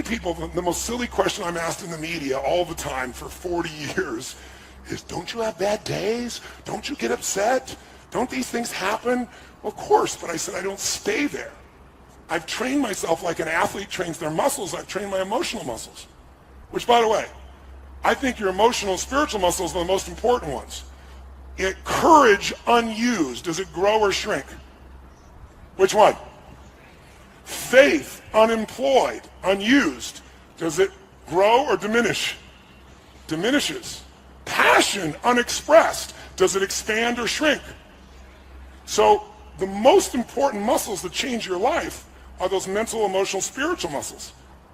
people, the most silly question I'm asked in the media all the time for 40 years is, don't you have bad days? Don't you get upset? Don't these things happen? Well, of course, but I said I don't stay there. I've trained myself like an athlete trains their muscles. I've trained my emotional muscles, which, by the way, I think your emotional, spiritual muscles are the most important ones. Courage unused, does it grow or shrink? Which one? Faith unemployed, unused, does it grow or diminish? Diminishes. Passion unexpressed, does it expand or shrink? So the most important muscles that change your life are those mental, emotional, spiritual muscles.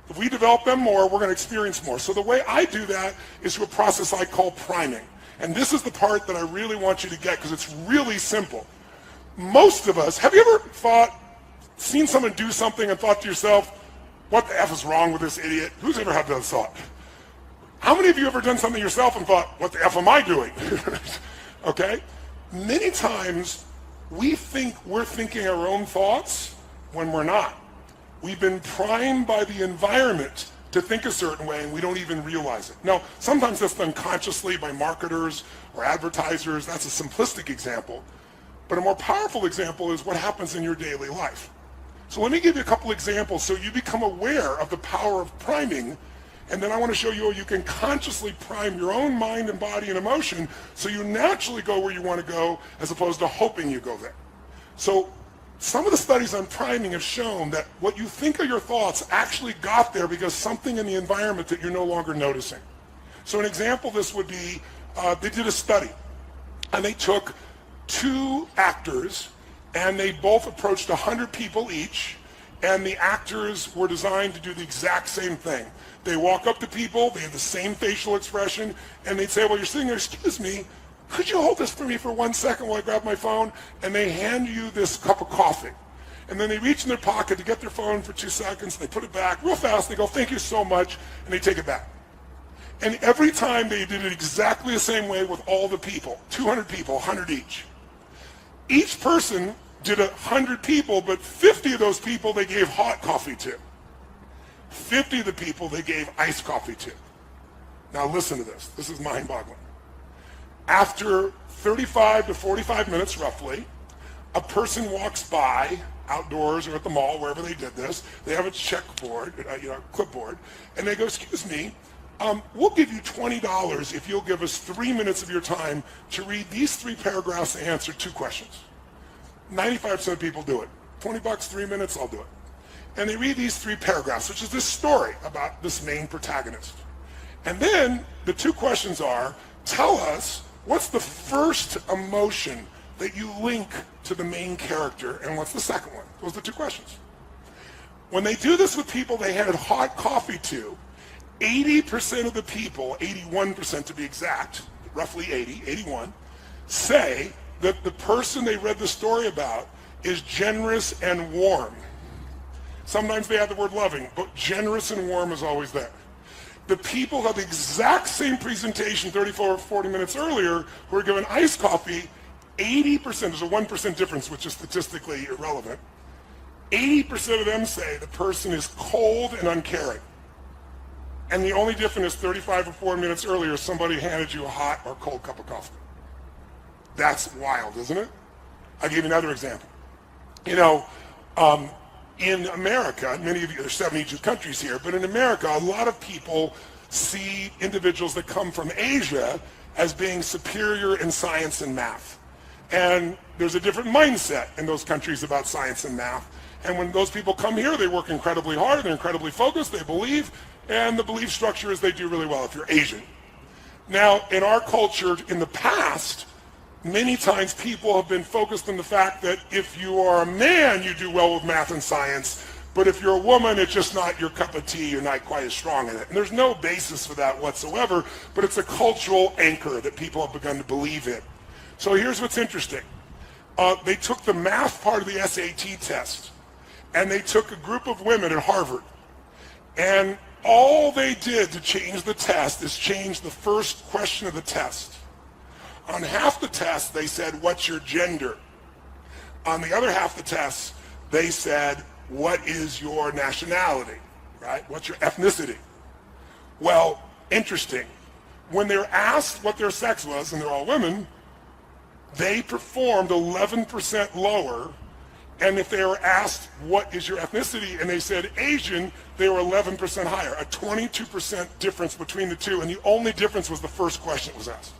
If we develop them more, we're going to experience more. So the way I do that is through a process I call priming. And this is the part that I really want you to get because it's really simple. Most of us, have you ever seen someone do something and thought to yourself, what the F is wrong with this idiot? Who's ever had that thought? How many of you ever done something yourself and thought, what the F am I doing? Okay? Many times we think we're thinking our own thoughts when we're not. We've been primed by the environment to think a certain way and we don't even realize it. Now, sometimes that's done consciously by marketers or advertisers. That's a simplistic example. But a more powerful example is what happens in your daily life. So let me give you a couple examples so you become aware of the power of priming, and then I want to show you how you can consciously prime your own mind and body and emotion so you naturally go where you want to go as opposed to hoping you go there. So some of the studies on priming have shown that what you think are your thoughts actually got there because something in the environment that you're no longer noticing. So an example of this would be, they did a study, and they took 2 actors, and they both approached 100 people each, and the actors were designed to do the exact same thing. They walk up to people, they have the same facial expression, and they'd say, well, you're sitting there, excuse me, could you hold this for me for 1 second while I grab my phone? And they hand you this cup of coffee. And then they reach in their pocket to get their phone for 2 seconds, they put it back real fast, they go, thank you so much, and they take it back. And every time they did it exactly the same way with all the people, 200 people, 100 each. Each person did 100 people, but 50 of those people they gave hot coffee to. 50 of the people they gave iced coffee to. Now listen to this. This is mind-boggling. After 35 to 45 minutes roughly, a person walks by outdoors or at the mall, wherever they did this. They have a checkboard, clipboard, and they go, excuse me, we'll give you $20 if you'll give us 3 minutes of your time to read these 3 paragraphs and answer 2 questions. 95% of people do it. $20, 3 minutes, I'll do it. And they read these 3 paragraphs, which is this story about this main protagonist. And then the 2 questions are, tell us what's the first emotion that you link to the main character, and what's the second one? Those are the 2 questions. When they do this with people they handed hot coffee to, 80% of the people, 81% to be exact, roughly 80, 81, say that the person they read the story about is generous and warm. Sometimes they add the word loving, but generous and warm is always there. The people who had the exact same presentation 34 or 40 minutes earlier who were given iced coffee, 80%, there's a 1% difference, which is statistically irrelevant, 80% of them say the person is cold and uncaring. And the only difference is 35 or 40 minutes earlier, somebody handed you a hot or cold cup of coffee. That's wild, isn't it? I'll give you another example. In America, many of you, there's 72 countries here, but in America, a lot of people see individuals that come from Asia as being superior in science and math. And there's a different mindset in those countries about science and math. And when those people come here, they work incredibly hard, they're incredibly focused, they believe, and the belief structure is they do really well if you're Asian. Now, in our culture, in the past, many times people have been focused on the fact that if you are a man, you do well with math and science, but if you're a woman, it's just not your cup of tea, you're not quite as strong in it. And there's no basis for that whatsoever, but it's a cultural anchor that people have begun to believe in. So here's what's interesting. They took the math part of the SAT test, and they took a group of women at Harvard, and all they did to change the test is change the first question of the test. On half the test, they said, what's your gender? On the other half the test, they said, what is your nationality? right? What's your ethnicity? Well, interesting. When they're asked what their sex was, and they're all women, they performed 11% lower. And if they were asked, what is your ethnicity, and they said Asian, they were 11% higher, a 22% difference between the two. And the only difference was the first question that was asked.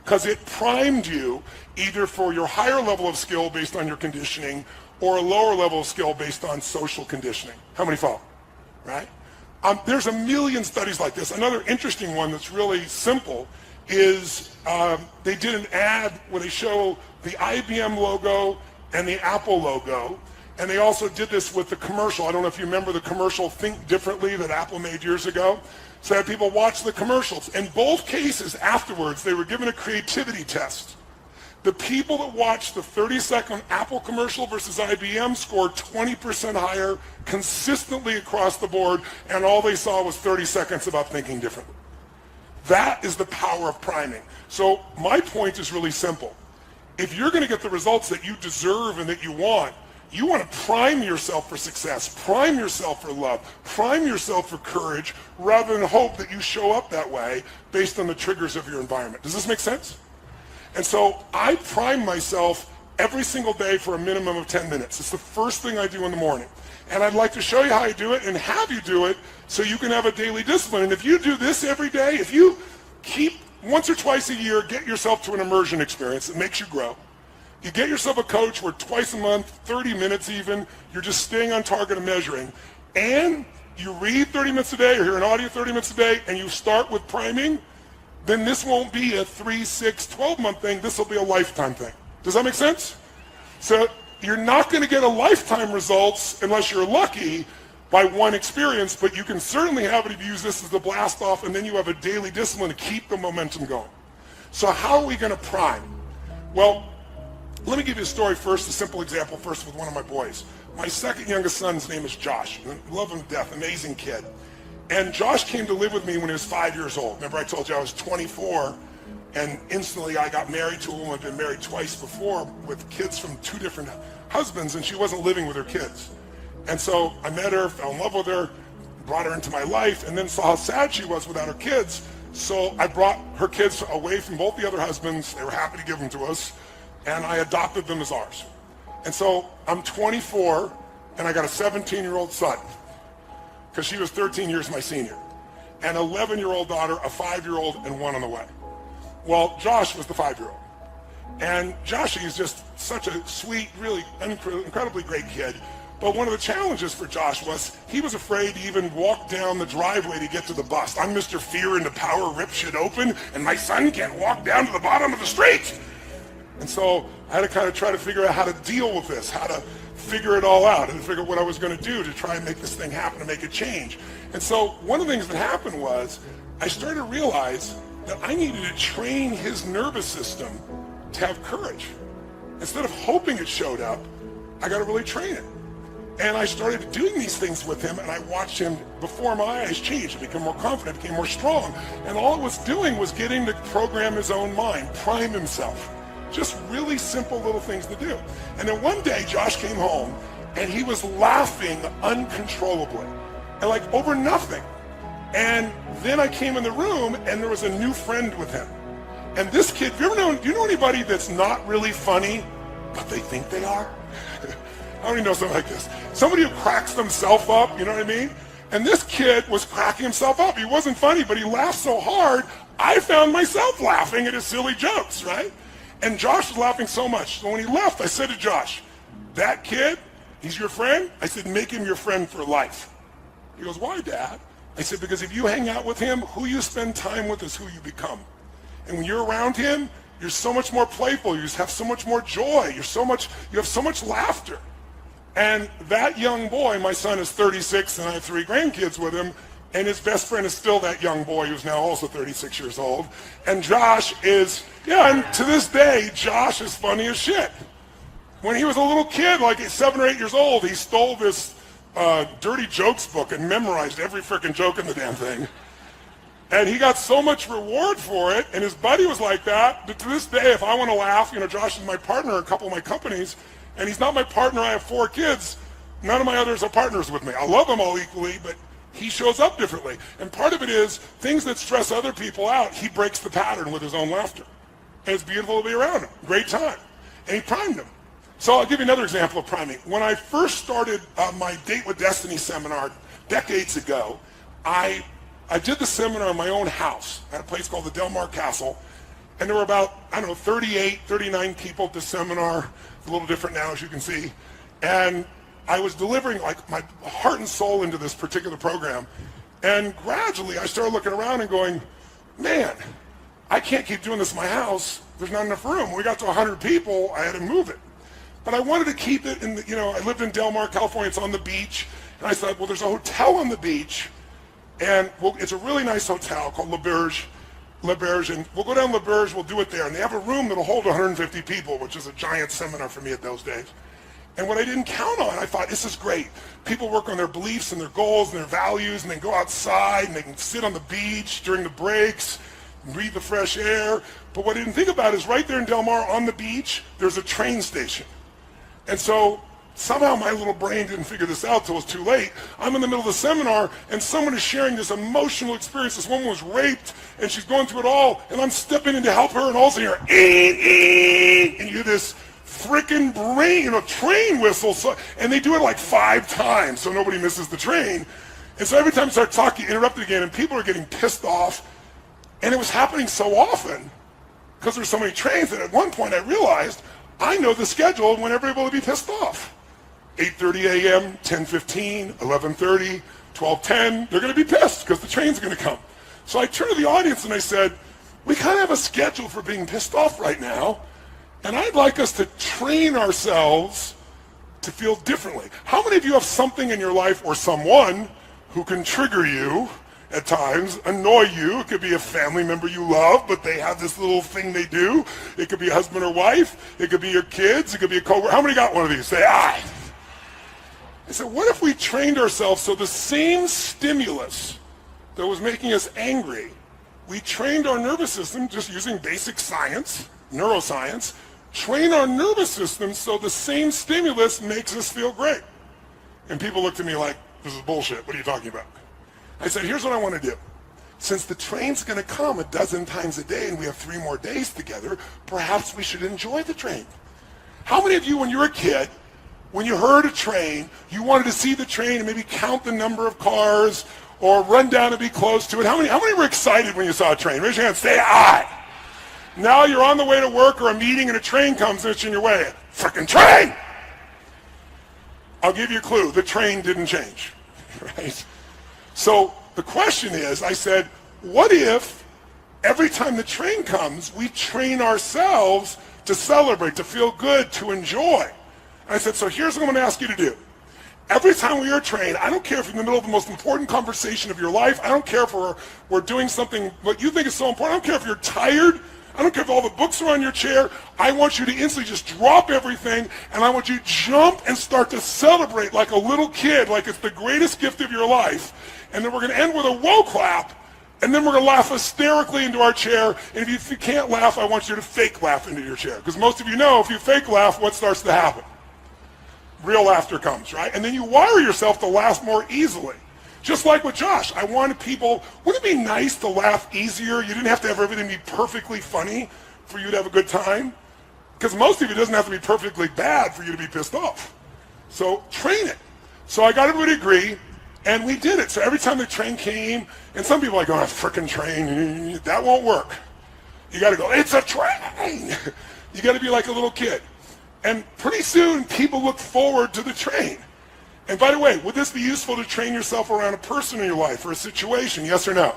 Because it primed you either for your higher level of skill based on your conditioning or a lower level of skill based on social conditioning. How many follow? Right? There's a million studies like this. Another interesting one that's really simple is they did an ad where they show the IBM logo and the Apple logo, and they also did this with the commercial. I don't know if you remember the commercial Think Differently that Apple made years ago. So that people watch the commercials. In both cases, afterwards, they were given a creativity test. The people that watched the 30-second Apple commercial versus IBM scored 20% higher consistently across the board, and all they saw was 30 seconds about thinking differently. That is the power of priming. So my point is really simple. If you're going to get the results that you deserve and that you want to prime yourself for success, prime yourself for love, prime yourself for courage, rather than hope that you show up that way based on the triggers of your environment. Does this make sense? And so I prime myself every single day for a minimum of 10 minutes. It's the first thing I do in the morning. And I'd like to show you how I do it and have you do it so you can have a daily discipline. And if you do this every day, if you keep once or twice a year, get yourself to an immersion experience that makes you grow. You get yourself a coach where twice a month, 30 minutes even, you're just staying on target and measuring. And you read 30 minutes a day or hear an audio 30 minutes a day, and you start with priming, then this won't be a 3, 6, 12-month thing. This will be a lifetime thing. Does that make sense? So you're not going to get a lifetime results unless you're lucky by one experience, but you can certainly have it if you use this as the blast off, and then you have a daily discipline to keep the momentum going. So how are we going to prime? Well, let me give you a story first, a simple example first with one of my boys. My second youngest son's name is Josh. I love him to death, amazing kid. And Josh came to live with me when he was 5 years old. Remember I told you I was 24, and instantly I got married to a woman I'd been married twice before with kids from 2 different husbands, and she wasn't living with her kids. And so I met her, fell in love with her, brought her into my life, and then saw how sad she was without her kids. So I brought her kids away from both the other husbands. They were happy to give them to us, and I adopted them as ours. And so I'm 24, and I got a 17-year-old son, because she was 13 years my senior, an 11-year-old daughter, a 5-year-old, and one on the way. Well, Josh was the 5-year-old. And Josh is just such a sweet, really incredibly great kid. But one of the challenges for Josh was he was afraid to even walk down the driveway to get to the bus. I'm Mr. Fear and the power rip shit open, and my son can't walk down to the bottom of the street. And so I had to kind of try to figure out how to deal with this, how to figure it all out, and figure out what I was going to do to try and make this thing happen, to make it change. And so one of the things that happened was I started to realize that I needed to train his nervous system to have courage. Instead of hoping it showed up, I got to really train it. And I started doing these things with him, and I watched him before my eyes change and become more confident, became more strong. And all it was doing was getting to program his own mind, prime himself. Just really simple little things to do. And then one day, Josh came home, and he was laughing uncontrollably, and like over nothing. And then I came in the room, and there was a new friend with him. And this kid, do you know anybody that's not really funny, but they think they are? I don't even know something like this. Somebody who cracks themselves up, you know what I mean? And this kid was cracking himself up. He wasn't funny, but he laughed so hard, I found myself laughing at his silly jokes, right? And Josh was laughing so much. So when he left, I said to Josh, that kid, he's your friend? I said, make him your friend for life. He goes, why, Dad? I said, because if you hang out with him, who you spend time with is who you become. And when you're around him, you're so much more playful. You just have so much more joy. You have so much laughter. And that young boy, my son is 36, and I have 3 grandkids with him, and his best friend is still that young boy who's now also 36 years old. And Josh is, and to this day, Josh is funny as shit. When he was a little kid, like 7 or 8 years old, he stole this dirty jokes book and memorized every freaking joke in the damn thing. And he got so much reward for it, and his buddy was like that. But to this day, if I want to laugh, Josh is my partner in a couple of my companies, and he's not my partner. I have 4 kids. None of my others are partners with me. I love them all equally, but he shows up differently. And part of it is things that stress other people out, he breaks the pattern with his own laughter. And it's beautiful to be around him. Great time. And he primed them. So I'll give you another example of priming. When I first started my Date with Destiny seminar decades ago, I did the seminar in my own house at a place called the Del Mar Castle. And there were about, 38, 39 people at the seminar. It's a little different now, as you can see. And I was delivering like my heart and soul into this particular program. And gradually I started looking around and going, man, I can't keep doing this in my house. There's not enough room. When we got to 100 people, I had to move it. But I wanted to keep it in the, I lived in Del Mar, California. It's on the beach. And I thought, well, there's a hotel on the beach. And it's a really nice hotel called Le Berge, and we'll go down Le Berge, we'll do it there. And they have a room that'll hold 150 people, which is a giant seminar for me at those days. And what I didn't count on, I thought, this is great. People work on their beliefs and their goals and their values, and they go outside and they can sit on the beach during the breaks, and breathe the fresh air. But what I didn't think about is right there in Del Mar on the beach, there's a train station. And so somehow my little brain didn't figure this out till it was too late. I'm in the middle of the seminar and someone is sharing this emotional experience. This woman was raped and she's going through it all, and I'm stepping in to help her, and all of a sudden and you hear this frickin' train whistle. And they do it like 5 times so nobody misses the train. And so every time I start talking, interrupted again, and people are getting pissed off. And it was happening so often because there's so many trains that at one point I realized I know the schedule when everybody will be pissed off. 8:30 a.m., 10:15, 11:30, 12:10, they're going to be pissed because the train's going to come. So I turned to the audience and I said, we kind of have a schedule for being pissed off right now, and I'd like us to train ourselves to feel differently. How many of you have something in your life or someone who can trigger you at times, annoy you? It could be a family member you love, but they have this little thing they do. It could be a husband or wife. It could be your kids. It could be a coworker. How many got one of these? Say, I said, what if we trained ourselves so the same stimulus that was making us angry, we trained our nervous system just using basic science, neuroscience, train our nervous system so the same stimulus makes us feel great. And people looked at me like, this is bullshit. What are you talking about? I said, here's what I want to do. Since the train's going to come 12 times a day and we have 3 more days together, perhaps we should enjoy the train. How many of you, when you were a kid, when you heard a train, you wanted to see the train and maybe count the number of cars or run down and be close to it? How many were excited when you saw a train? Raise your hand, say aye. Now you're on the way to work or a meeting and a train comes and it's in your way. Frickin' train! I'll give you a clue. The train didn't change, right? So the question is, I said, what if every time the train comes, we train ourselves to celebrate, to feel good, to enjoy? And I said, so here's what I'm going to ask you to do. Every time we are trained, I don't care if you're in the middle of the most important conversation of your life. I don't care if we're doing something what you think is so important. I don't care if you're tired. I don't care if all the books are on your chair. I want you to instantly just drop everything, and I want you to jump and start to celebrate like a little kid, like it's the greatest gift of your life. And then we're going to end with a whoa clap, and then we're going to laugh hysterically into our chair. And if you can't laugh, I want you to fake laugh into your chair. Because most of you know if you fake laugh, what starts to happen? Real laughter comes, right? And then you wire yourself to laugh more easily. Just like with Josh, I wanted people, wouldn't it be nice to laugh easier? You didn't have to have everything be perfectly funny for you to have a good time. Because most of it doesn't have to be perfectly bad for you to be pissed off. So train it. So I got everybody to agree, and we did it. So every time the train came, and some people are like, oh, a frickin' train, that won't work. You got to go, it's a train. You got to be like a little kid. And pretty soon, people look forward to the train. And by the way, would this be useful to train yourself around a person in your life or a situation, yes or no?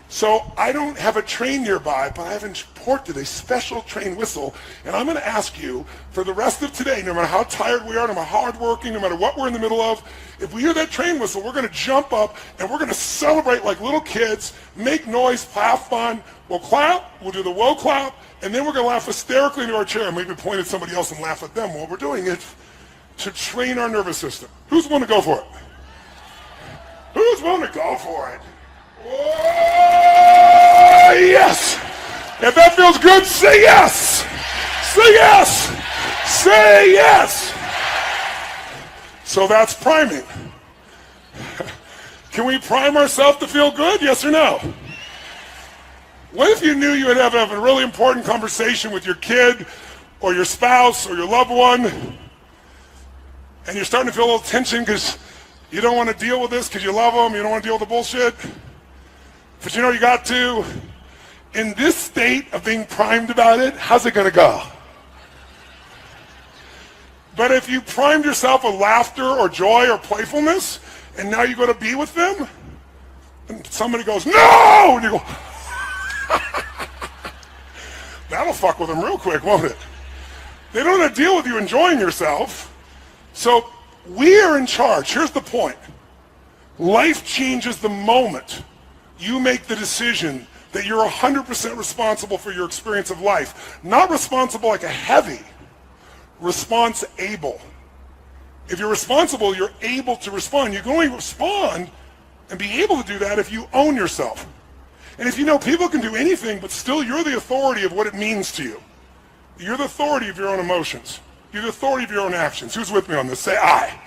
So I don't have a train nearby, but I have imported a special train whistle, and I'm going to ask you for the rest of today, no matter how tired we are, no matter how hardworking, no matter what we're in the middle of, if we hear that train whistle, we're going to jump up and we're going to celebrate like little kids, make noise, have fun. We'll clap, we'll do the whoa clap, and then we're going to laugh hysterically into our chair and maybe point at somebody else and laugh at them while we're doing it to train our nervous system. Who's willing to go for it? Who's willing to go for it? Oh, yes! If that feels good, say yes! Say yes! Say yes! So that's priming. Can we prime ourselves to feel good? Yes or no? What if you knew you would have a really important conversation with your kid or your spouse or your loved one, and you're starting to feel a little tension because you don't want to deal with this because you love them, you don't want to deal with the bullshit, but you know you got to. In this state of being primed about it, how's it going to go? But if you primed yourself with laughter or joy or playfulness, and now you go to be with them, and somebody goes, no! And you go, that'll fuck with them real quick, won't it? They don't want to deal with you enjoying yourself. So we are in charge. Here's the point. Life changes the moment you make the decision that you're 100% responsible for your experience of life. Not responsible like a heavy, response-able. If you're responsible, you're able to respond. You can only respond and be able to do that if you own yourself. And if you know people can do anything, but still you're the authority of what it means to you. You're the authority of your own emotions. You're the authority of your own actions. Who's with me on this? Say I.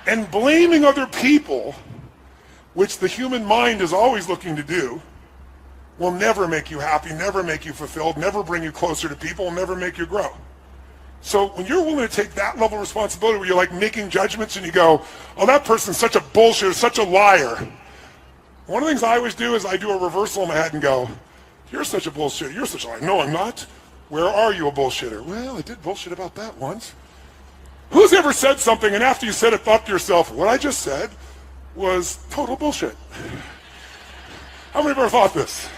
And blaming other people, which the human mind is always looking to do, will never make you happy, never make you fulfilled, never bring you closer to people, will never make you grow. So when you're willing to take that level of responsibility where you're like making judgments and you go, oh, that person's such a bullshitter, such a liar. One of the things I always do is I do a reversal in my head and go, you're such a bullshitter, you're such a liar. No, I'm not. Where are you a bullshitter? Well, I did bullshit about that once. Who's ever said something and after you said it thought to yourself, what I just said was total bullshit? How many of you ever thought this?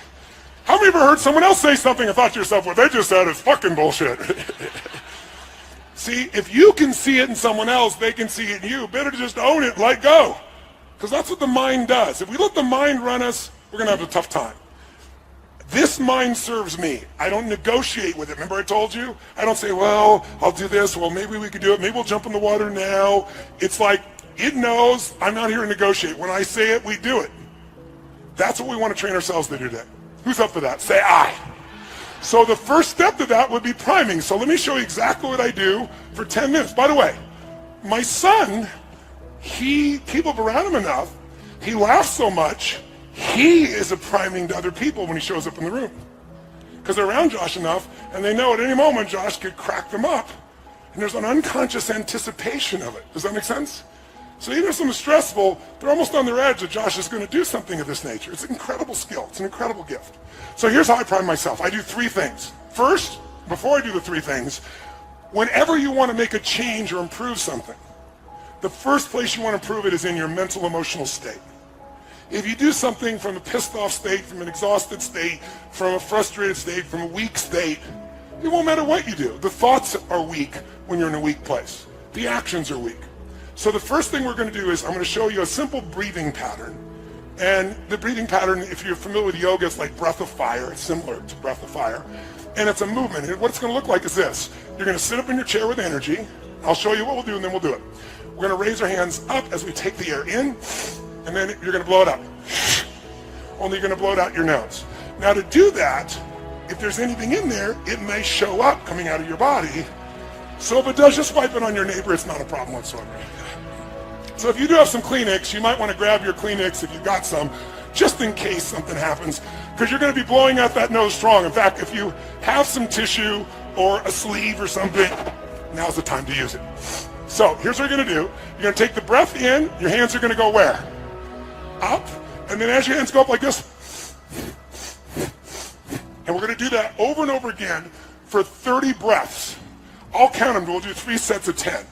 How many of you ever heard someone else say something and thought to yourself, what they just said is fucking bullshit? See, if you can see it in someone else, they can see it in you. Better to just own it and let go. Because that's what the mind does. If we let the mind run us, we're going to have a tough time. This mind serves me. I don't negotiate with it. Remember I told you? I don't say, well, I'll do this. Well, maybe we could do it. Maybe we'll jump in the water now. It's like, it knows I'm not here to negotiate. When I say it, we do it. That's what we want to train ourselves to do today. Who's up for that? Say I. So the first step to that would be priming. So let me show you exactly what I do for 10 minutes. By the way, my son, people have around him enough, he laughs so much, he is a priming to other people when he shows up in the room. Because they're around Josh enough, and they know at any moment Josh could crack them up. And there's an unconscious anticipation of it. Does that make sense? So even if something's stressful, they're almost on their edge that Josh is going to do something of this nature. It's an incredible skill. It's an incredible gift. So here's how I prime myself. I do 3 things. First, before I do the 3 things, whenever you want to make a change or improve something, the first place you want to improve it is in your mental, emotional state. If you do something from a pissed off state, from an exhausted state, from a frustrated state, from a weak state, it won't matter what you do. The thoughts are weak when you're in a weak place. The actions are weak. So the first thing we're going to do is I'm going to show you a simple breathing pattern. And the breathing pattern, if you're familiar with yoga, it's like breath of fire. It's similar to breath of fire. And it's a movement. And what it's going to look like is this. You're going to sit up in your chair with energy. I'll show you what we'll do, and then we'll do it. We're going to raise our hands up as we take the air in, and then you're going to blow it up. Only you're going to blow it out your nose. Now to do that, if there's anything in there, it may show up coming out of your body. So if it does, just wipe it on your neighbor. It's not a problem whatsoever. So if you do have some Kleenex, you might want to grab your Kleenex if you've got some, just in case something happens, because you're going to be blowing out that nose strong. In fact, if you have some tissue or a sleeve or something, now's the time to use it. So here's what you're going to do. You're going to take the breath in. Your hands are going to go where? Up. And then as your hands go up like this, and we're going to do that over and over again for 30 breaths. I'll count them. We'll do 3 sets of 10.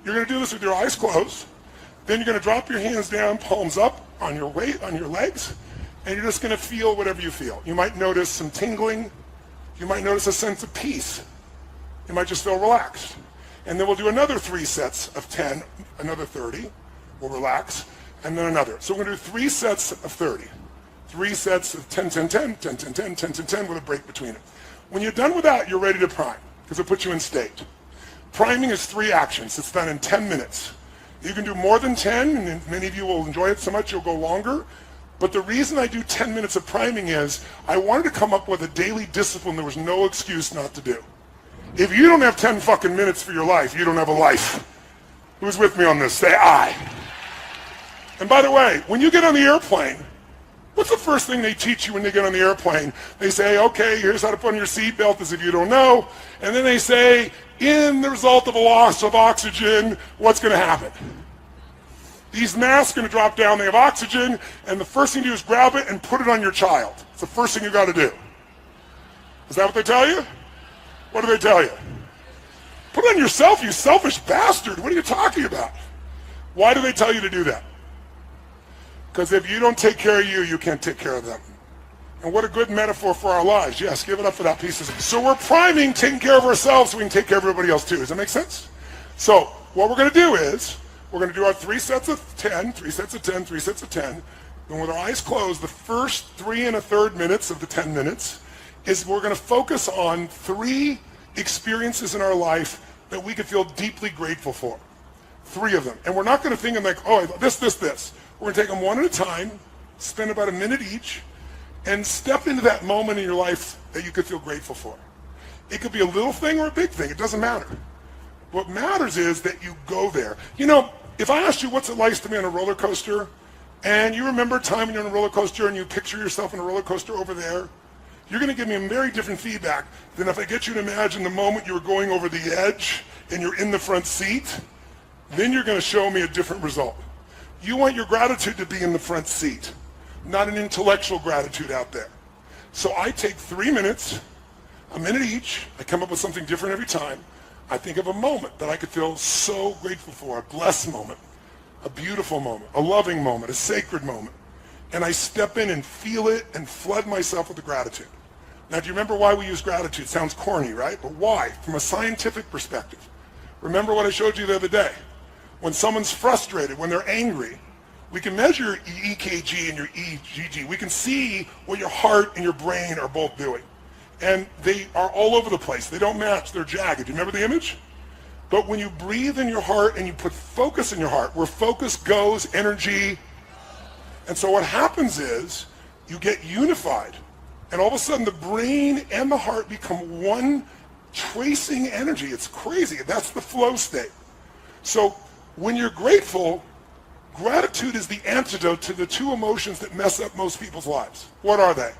You're going to do this with your eyes closed. Then you're going to drop your hands down, palms up on your weight, on your legs, and you're just going to feel whatever you feel. You might notice some tingling. You might notice a sense of peace. You might just feel relaxed. And then we'll do another 3 sets of 10, another 30. We'll relax, and then another. So we're going to do 3 sets of 30. 3 sets of 10, 10, 10, 10, 10, 10, 10, 10, 10 with a break between it. When you're done with that, you're ready to prime, because it puts you in state. Priming is 3 actions. It's done in 10 minutes. You can do more than 10, and many of you will enjoy it so much you'll go longer. But the reason I do 10 minutes of priming is I wanted to come up with a daily discipline there was no excuse not to do. If you don't have 10 fucking minutes for your life, you don't have a life. Who's with me on this? Say I. And by the way, when you get on the airplane, what's the first thing they teach you when you get on the airplane? They say, okay, here's how to put on your seatbelt, as if you don't know. And then they say, in the result of a loss of oxygen, what's going to happen? These masks are going to drop down, they have oxygen, and the first thing you do is grab it and put it on your child. It's the first thing you got to do. Is that what they tell you? What do they tell you? Put it on yourself, you selfish bastard. What are you talking about? Why do they tell you to do that? Because if you don't take care of you, you can't take care of them. And what a good metaphor for our lives. Yes, give it up for that piece of it. So we're priming taking care of ourselves so we can take care of everybody else too. Does that make sense? So what we're going to do is, we're going to do our 3 sets of 10, 3 sets of 10, 3 sets of 10. And with our eyes closed, the first 3 1/3 minutes of the 10 minutes is we're going to focus on 3 experiences in our life that we could feel deeply grateful for. 3 of them. And we're not going to think of like, oh, this. We're going to take them one at a time, spend about a minute each, and step into that moment in your life that you could feel grateful for. It could be a little thing or a big thing. It doesn't matter. What matters is that you go there. You know, if I asked you what's it like to be on a roller coaster, and you remember a time when you're on a roller coaster and you picture yourself on a roller coaster over there, you're going to give me a very different feedback than if I get you to imagine the moment you were going over the edge and you're in the front seat. Then you're going to show me a different result. You want your gratitude to be in the front seat, not an intellectual gratitude out there. So I take 3 minutes, a minute each. I come up with something different every time. I think of a moment that I could feel so grateful for, a blessed moment, a beautiful moment, a loving moment, a sacred moment. And I step in and feel it and flood myself with the gratitude. Now, do you remember why we use gratitude? Sounds corny, right? But why? From a scientific perspective. Remember what I showed you the other day. When someone's frustrated, when they're angry, we can measure your EKG and your EGG. We can see what your heart and your brain are both doing. And they are all over the place. They don't match. They're jagged. Do you remember the image? But when you breathe in your heart and you put focus in your heart, where focus goes, energy. And so what happens is you get unified. And all of a sudden the brain and the heart become one tracing energy. It's crazy. That's the flow state. So when you're grateful, gratitude is the antidote to the 2 emotions that mess up most people's lives. What are they?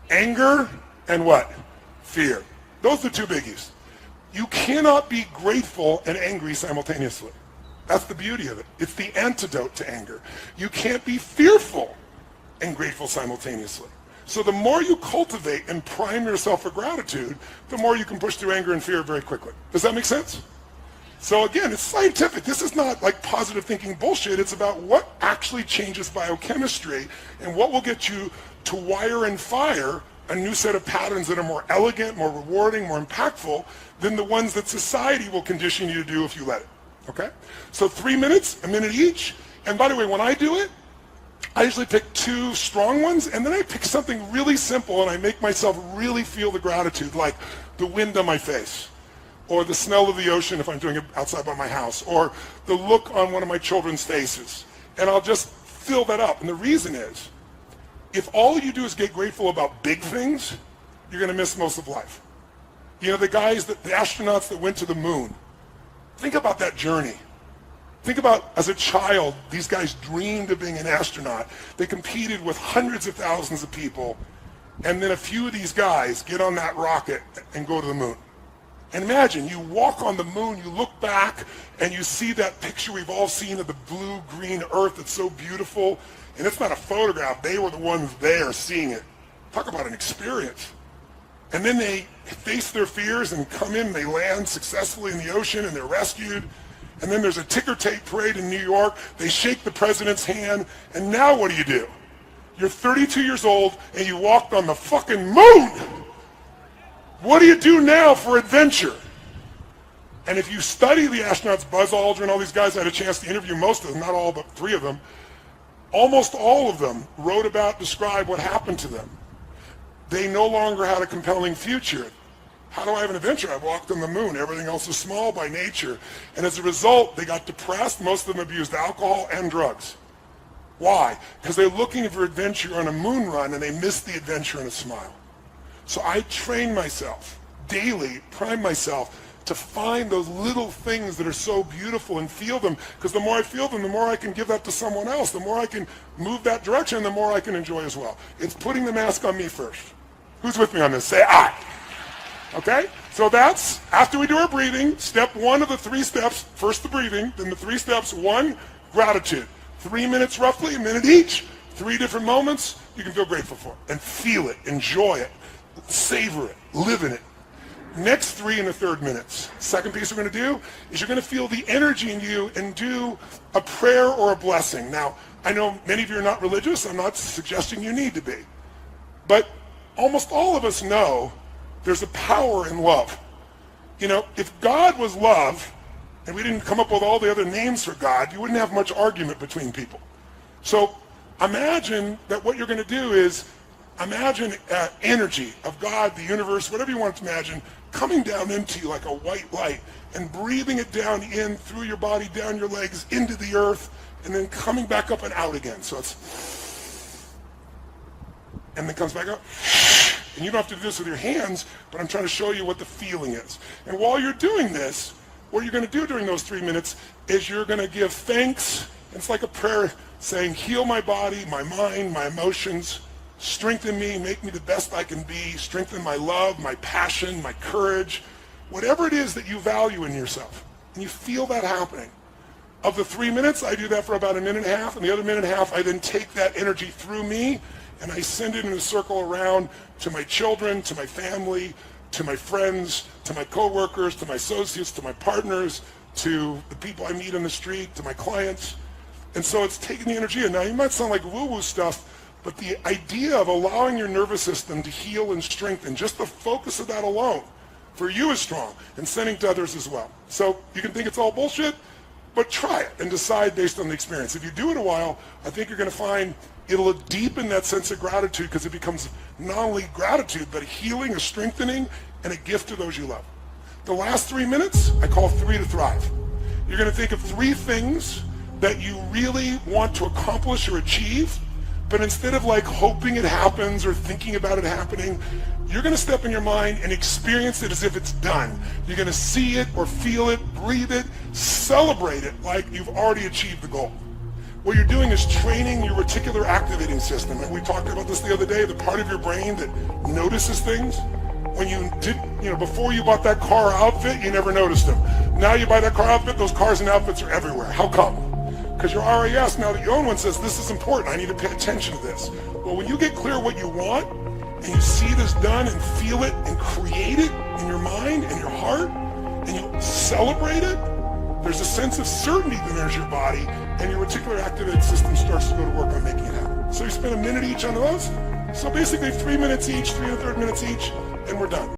Anger and what? Fear. Those are the 2 biggies. You cannot be grateful and angry simultaneously. That's the beauty of it. It's the antidote to anger. You can't be fearful and grateful simultaneously. So the more you cultivate and prime yourself for gratitude, the more you can push through anger and fear very quickly. Does that make sense? So again, it's scientific. This is not like positive thinking bullshit. It's about what actually changes biochemistry and what will get you to wire and fire a new set of patterns that are more elegant, more rewarding, more impactful than the ones that society will condition you to do if you let it. Okay? So 3 minutes, a minute each. And by the way, when I do it, I usually pick 2 strong ones, and then I pick something really simple, and I make myself really feel the gratitude, like the wind on my face, or the smell of the ocean if I'm doing it outside by my house, or the look on one of my children's faces. And I'll just fill that up. And the reason is, if all you do is get grateful about big things, you're going to miss most of life. You know, the astronauts that went to the moon, think about that journey. Think about, as a child, these guys dreamed of being an astronaut. They competed with hundreds of thousands of people, and then a few of these guys get on that rocket and go to the moon. And imagine, you walk on the moon, you look back, and you see that picture we've all seen of the blue-green Earth that's so beautiful. And it's not a photograph. They were the ones there seeing it. Talk about an experience. And then they face their fears and come in, and they land successfully in the ocean, and they're rescued. And then there's a ticker tape parade in New York. They shake the president's hand. And now what do? You're 32 years old, and you walked on the fucking moon. What do you do now for adventure? And if you study the astronauts, Buzz Aldrin, and all these guys, I had a chance to interview most of them, not all, but 3 of them. Almost all of them wrote about, described what happened to them. They no longer had a compelling future. How do I have an adventure? I walked on the moon. Everything else is small by nature. And as a result, they got depressed. Most of them abused alcohol and drugs. Why? Because they're looking for adventure on a moon run, and they missed the adventure in a smile. So I train myself daily, prime myself to find those little things that are so beautiful and feel them, because the more I feel them, the more I can give that to someone else, the more I can move that direction, the more I can enjoy as well. It's putting the mask on me first. Who's with me on this? Say I. Okay? So that's, after we do our breathing, step one of the 3 steps, first the breathing, then the 3 steps. 1, gratitude. 3 minutes roughly, a minute each, 3 different moments you can feel grateful for. And feel it, enjoy it, savor it, live in it. Next 3 and a third minutes. Second piece we're going to do is you're going to feel the energy in you and do a prayer or a blessing. Now, I know many of you are not religious. I'm not suggesting you need to be. But almost all of us know there's a power in love. You know, if God was love, and we didn't come up with all the other names for God, you wouldn't have much argument between people. So imagine that what you're going to do is imagine energy of God, the universe, whatever you want to imagine, coming down into you like a white light and breathing it down in through your body, down your legs, into the earth, and then coming back up and out again. So it's, and then comes back up. And you don't have to do this with your hands, but I'm trying to show you what the feeling is. And while you're doing this, what you're going to do during those 3 minutes is you're going to give thanks. It's like a prayer saying, heal my body, my mind, my emotions, strengthen me, make me the best I can be, strengthen my love, my passion, my courage, whatever it is that you value in yourself. And you feel that happening. Of the 3 minutes, I do that for about a minute and a half, and the other minute and a half, I then take that energy through me, and I send it in a circle around to my children, to my family, to my friends, to my coworkers, to my associates, to my partners, to the people I meet on the street, to my clients. And so it's taking the energy in. Now, you might sound like woo-woo stuff, but the idea of allowing your nervous system to heal and strengthen, just the focus of that alone, for you is strong, and sending to others as well. So you can think it's all bullshit, but try it and decide based on the experience. If you do it a while, I think you're going to find it'll deepen that sense of gratitude, because it becomes not only gratitude, but a healing, a strengthening, and a gift to those you love. The last 3 minutes, I call 3 to thrive. You're going to think of 3 things that you really want to accomplish or achieve, but instead of like hoping it happens or thinking about it happening, you're going to step in your mind and experience it as if it's done. You're going to see it or feel it, breathe it, celebrate it like you've already achieved the goal. What you're doing is training your reticular activating system. And we talked about this the other day, the part of your brain that notices things. When you did, before you bought that car outfit, you never noticed them. Now you buy that car outfit, those cars and outfits are everywhere. How come? Because your RAS, now that you own one, says, this is important, I need to pay attention to this. Well, when you get clear what you want, and you see this done and feel it and create it in your mind and your heart, and you celebrate it, there's a sense of certainty that enters your body, and your reticular activating system starts to go to work on making it happen. So you spend a minute each on those. So basically 3 minutes each, 3 1/3 minutes each, and we're done.